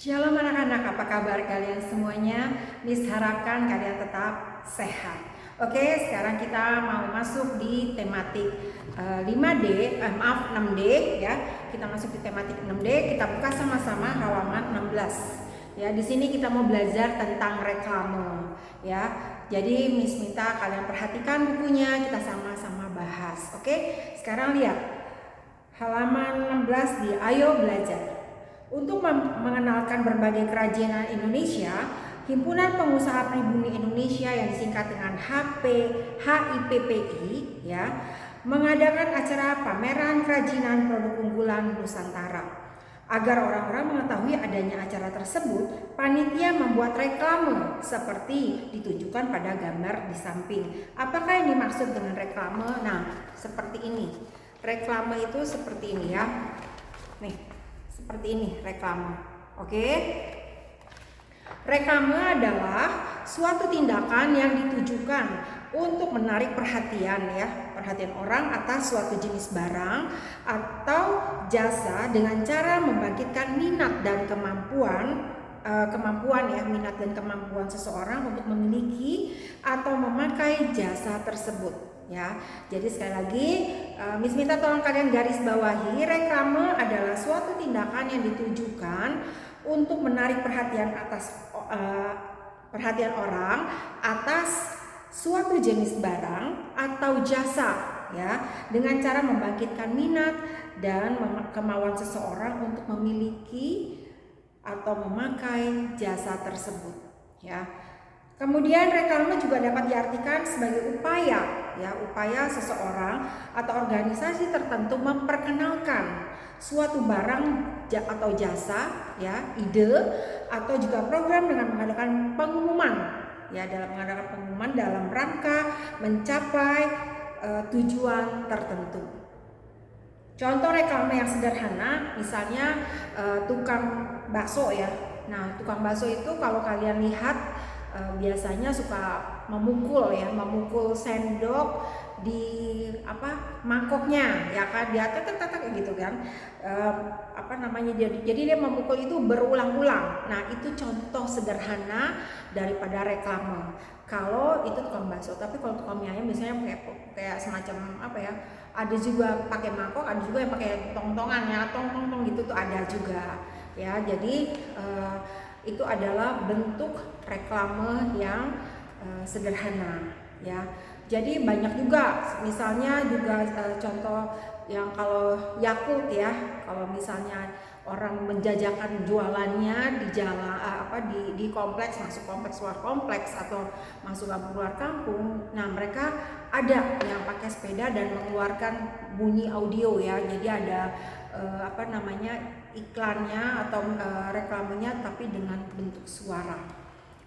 Shalom anak-anak, apa kabar kalian semuanya? Miss harapkan kalian tetap sehat. Oke, sekarang kita mau masuk di tematik 6D ya. Kita masuk di tematik 6D, kita buka sama-sama halaman 16. Ya, di sini kita mau belajar tentang reklame ya. Jadi Miss minta kalian perhatikan bukunya, kita sama-sama bahas. Oke, sekarang lihat halaman 16 di Ayo Belajar. Untuk mengenalkan berbagai kerajinan Indonesia, Himpunan Pengusaha Pribumi Indonesia yang disingkat dengan HIPPI ya, mengadakan acara pameran kerajinan produk unggulan Nusantara. Agar orang-orang mengetahui adanya acara tersebut, panitia membuat reklame seperti ditunjukkan pada gambar di samping. Apakah yang dimaksud dengan reklame? Nah, seperti ini. Reklame itu seperti ini ya. Nih. Seperti ini reklame. Oke. Reklame adalah suatu tindakan yang ditujukan untuk menarik perhatian ya, perhatian orang atas suatu jenis barang atau jasa dengan cara membangkitkan minat dan minat dan kemampuan seseorang untuk memiliki atau memakai jasa tersebut. Ya, jadi sekali lagi Miss minta tolong kalian garis bawahi, reklame adalah suatu tindakan yang ditujukan untuk menarik perhatian orang atas suatu jenis barang atau jasa ya, dengan cara membangkitkan minat dan kemauan seseorang untuk memiliki atau memakai jasa tersebut ya. Kemudian reklame juga dapat diartikan sebagai upaya seseorang atau organisasi tertentu memperkenalkan suatu barang atau jasa ya, ide atau juga program dengan mengadakan pengumuman ya, dalam rangka mencapai tujuan tertentu. Contoh reklame yang sederhana misalnya tukang bakso ya. Nah, tukang bakso itu kalau kalian lihat biasanya suka memukul sendok di mangkoknya ya kan, dia tetek gitu kan, jadi dia memukul itu berulang-ulang. Nah, itu contoh sederhana daripada reklame kalau itu tukang bakso. Tapi kalau tukang mie ayam biasanya kayak semacam ada juga pakai mangkok, ada juga yang pakai tong-tongan ya, tong-tong gitu tuh ada juga ya. Jadi itu adalah bentuk reklame yang sederhana ya. Jadi banyak juga, misalnya juga contoh yang kalau Yakult ya, kalau misalnya orang menjajakan jualannya di jalan di kompleks, masuk kompleks luar kompleks atau masuk kampung luar kampung, nah mereka ada yang pakai sepeda dan mengeluarkan bunyi audio ya. Jadi ada iklannya atau reklamenya tapi dengan bentuk suara.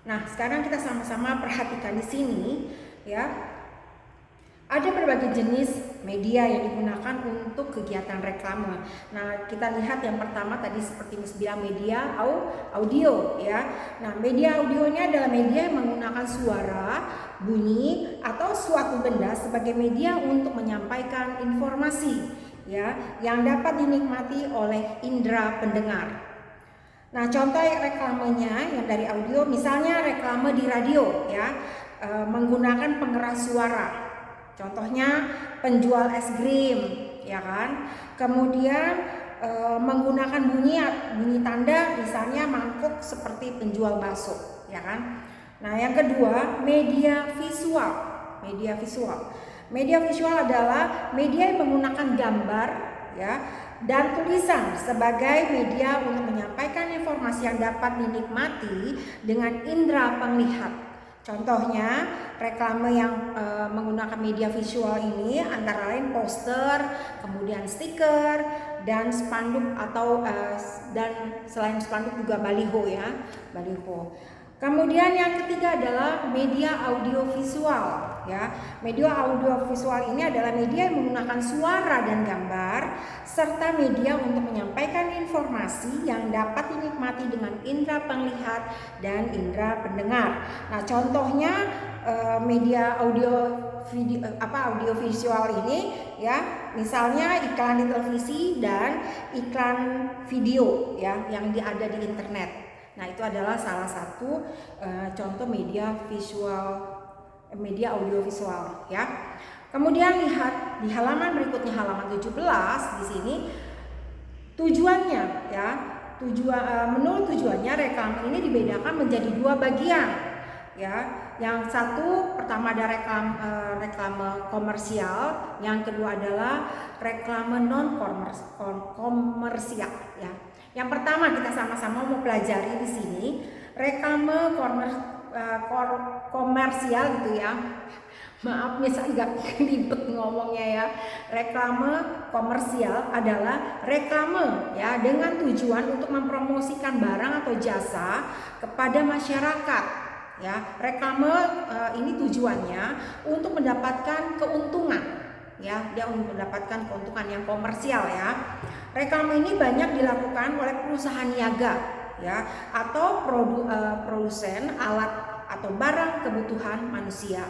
Nah, sekarang kita sama-sama perhatikan di sini ya. Ada berbagai jenis media yang digunakan untuk kegiatan reklame. Nah, kita lihat yang pertama tadi seperti Miss bilang, media audio ya. Nah, media audionya adalah media yang menggunakan suara, bunyi atau suatu benda sebagai media untuk menyampaikan informasi ya, yang dapat dinikmati oleh indera pendengar. Nah, contoh reklamenya yang dari audio, misalnya reklame di radio ya, menggunakan pengeras suara. Contohnya penjual es krim ya kan. Kemudian menggunakan bunyi tanda, misalnya mangkuk seperti penjual bakso ya kan. Nah, yang kedua, media visual. Media visual adalah media yang menggunakan gambar ya dan tulisan sebagai media untuk menyampaikan informasi yang dapat dinikmati dengan indera penglihat. Contohnya reklame yang menggunakan media visual ini antara lain poster, kemudian stiker dan spanduk dan selain spanduk juga baliho ya, baliho. Kemudian yang ketiga adalah media audiovisual ya. Media audiovisual ini adalah media yang menggunakan suara dan gambar serta media untuk menyampaikan informasi yang dapat dinikmati dengan indera penglihat dan indera pendengar. Nah, contohnya media audiovisual ini ya, misalnya iklan di televisi dan iklan video ya yang ada di internet. Nah, itu adalah salah satu contoh media audio visual ya. Kemudian lihat di halaman berikutnya, halaman 17 di sini tujuannya ya. Menurut tujuannya reklame ini dibedakan menjadi dua bagian ya. Yang satu pertama ada reklame komersial, yang kedua adalah reklame non komersial ya. Yang pertama kita sama-sama mau pelajari di sini reklame komersial gitu ya. Maaf nih, saya agak ribet ngomongnya ya. Reklame komersial adalah reklame ya dengan tujuan untuk mempromosikan barang atau jasa kepada masyarakat ya. Reklame ini tujuannya untuk mendapatkan keuntungan ya, dia untuk mendapatkan keuntungan yang komersial ya. Reklame ini banyak dilakukan oleh perusahaan niaga ya, atau produsen alat atau barang kebutuhan manusia.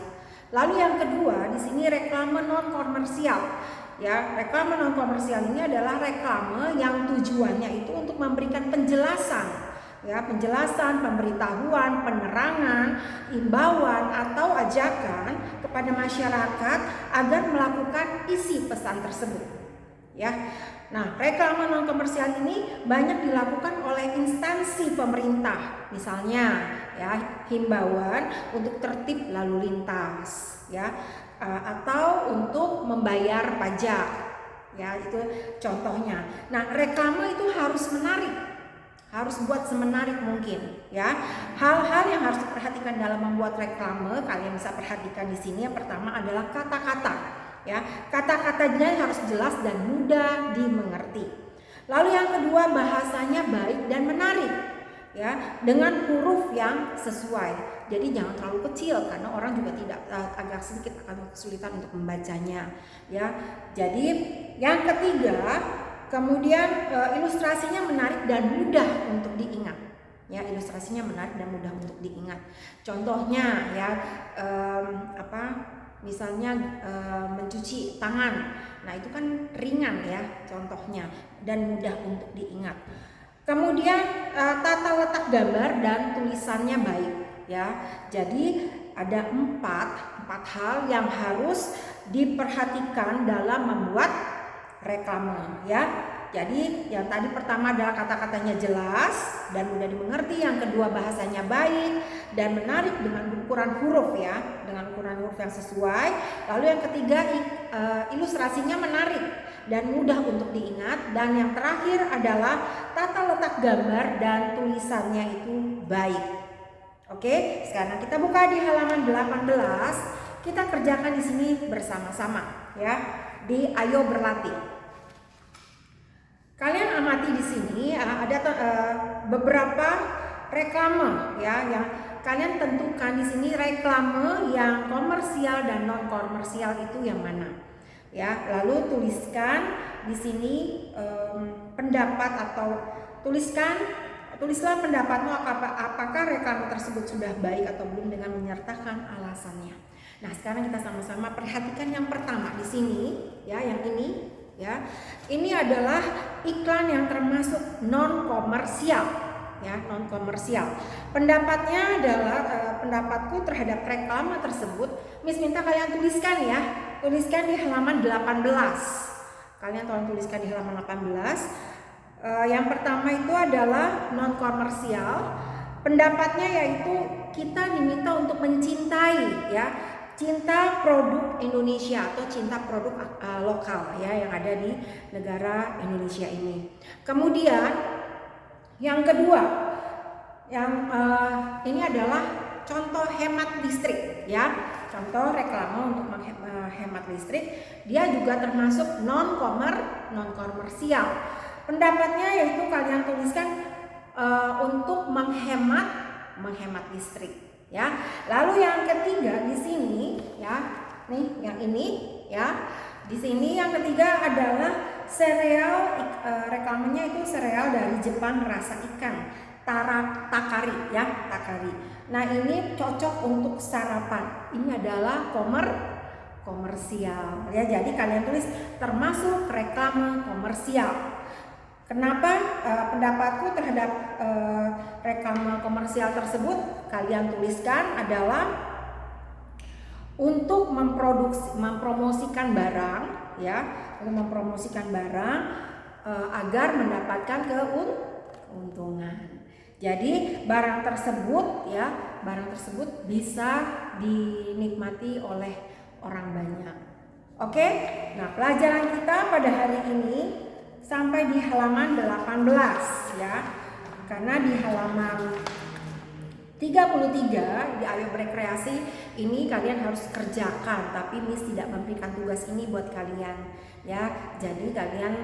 Lalu yang kedua di sini reklame non komersial ya. Reklame non komersial ini adalah reklame yang tujuannya itu untuk memberikan penjelasan ya, penjelasan, pemberitahuan, penerangan, imbauan atau ajakan kepada masyarakat agar melakukan isi pesan tersebut ya. Nah, reklame non komersial ini banyak dilakukan oleh instansi pemerintah, misalnya ya himbauan untuk tertib lalu lintas ya, atau untuk membayar pajak ya, itu contohnya. Nah, reklame itu harus menarik, harus buat semenarik mungkin ya. Hal-hal yang harus diperhatikan dalam membuat reklame, kalian bisa perhatikan di sini. Yang pertama adalah kata-kata ya, kata-katanya harus jelas dan mudah dimengerti. Lalu yang kedua, bahasanya baik dan menarik ya, dengan huruf yang sesuai. Jadi jangan terlalu kecil karena orang juga tidak agak sedikit akan kesulitan untuk membacanya ya. Jadi yang ketiga, kemudian ilustrasinya menarik dan mudah untuk diingat ya, ilustrasinya menarik dan mudah untuk diingat. Contohnya ya, misalnya mencuci tangan. Nah, itu kan ringan ya contohnya dan mudah untuk diingat. Kemudian tata letak gambar dan tulisannya baik ya. Jadi ada empat hal yang harus diperhatikan dalam membuat reklame ya. Jadi yang tadi pertama adalah kata-katanya jelas dan mudah dimengerti. Yang kedua, bahasanya baik dan menarik dengan ukuran huruf ya, dengan ukuran huruf yang sesuai. Lalu yang ketiga, ilustrasinya menarik dan mudah untuk diingat. Dan yang terakhir adalah tata letak gambar dan tulisannya itu baik. Oke, sekarang kita buka di halaman 18. Kita kerjakan di sini bersama-sama ya, di Ayo Berlatih. Kalian amati di sini ada beberapa reklame ya, yang kalian tentukan di sini reklame yang komersial dan non komersial itu yang mana ya. Lalu tuliskan di sini pendapat atau tulislah pendapatmu apakah reklame tersebut sudah baik atau belum dengan menyertakan alasannya. Nah, sekarang kita sama-sama perhatikan yang pertama di sini ya, yang ini. Ya, ini adalah iklan yang termasuk non komersial ya, non komersial. Pendapatnya adalah pendapatku terhadap reklame tersebut. Miss minta kalian tuliskan ya, tuliskan di halaman 18. Kalian tolong tuliskan di halaman 18. Yang pertama itu adalah non komersial. Pendapatnya yaitu kita diminta untuk mencintai ya, cinta produk Indonesia atau cinta produk lokal ya yang ada di negara Indonesia ini. Kemudian yang kedua, yang ini adalah contoh hemat listrik ya, contoh reklame untuk menghemat listrik. Dia juga termasuk non komersial. Pendapatnya yaitu kalian tuliskan untuk menghemat listrik. Ya, lalu yang ketiga di sini ya, nih yang ini ya, di sini yang ketiga adalah sereal, reklamenya itu sereal dari Jepang rasa ikan, takari ya, takari. Nah, ini cocok untuk sarapan. Ini adalah komersial ya, jadi kalian tulis termasuk reklame komersial. Kenapa pendapatku terhadap reklame komersial tersebut kalian tuliskan adalah untuk mempromosikan barang, ya, untuk mempromosikan barang agar mendapatkan keuntungan. Jadi barang tersebut, ya, barang tersebut bisa dinikmati oleh orang banyak. Oke, nah pelajaran kita pada hari ini sampai di halaman 18, ya. Karena di halaman 33 di Ayo Berkreasi ini kalian harus kerjakan, tapi Miss tidak memberikan tugas ini buat kalian, ya. Jadi kalian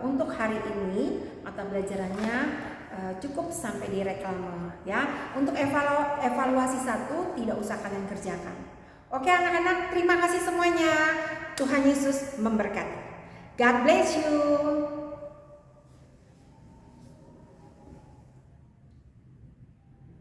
untuk hari ini mata pelajarannya cukup sampai di reklame, ya. Untuk evaluasi 1 tidak usah kalian kerjakan. Oke anak-anak, terima kasih semuanya. Tuhan Yesus memberkati. God bless you.